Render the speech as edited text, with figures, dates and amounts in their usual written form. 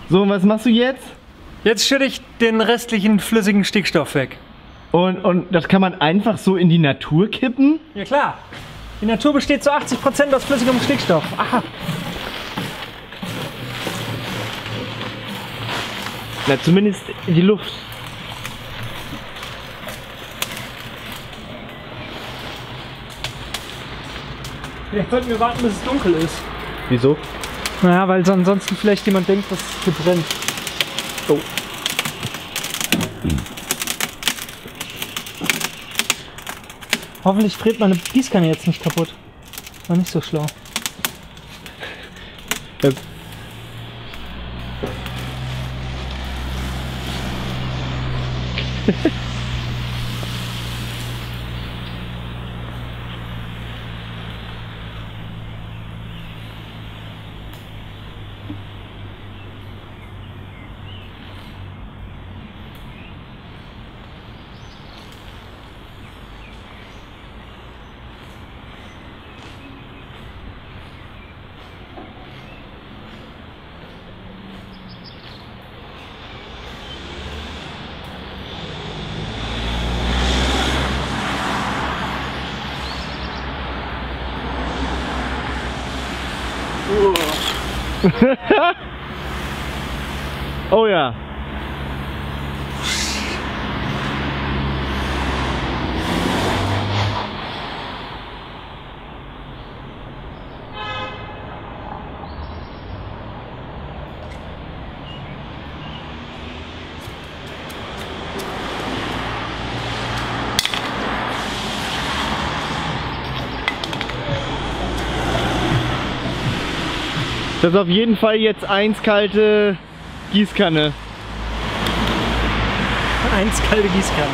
So, und was machst du jetzt? Jetzt schütte ich den restlichen flüssigen Stickstoff weg. Und das kann man einfach so in die Natur kippen? Ja klar. Die Natur besteht zu 80% aus flüssigem Stickstoff. Aha. Na, zumindest in die Luft. Vielleicht sollten wir warten, bis es dunkel ist. Wieso? Naja, weil ansonsten vielleicht jemand denkt, dass es hier brennt. Oh. Hoffentlich dreht meine Gießkanne jetzt nicht kaputt. War nicht so schlau. Oh ja. Das ist auf jeden Fall jetzt eiskalte Gießkanne. Kalte Gießkanne.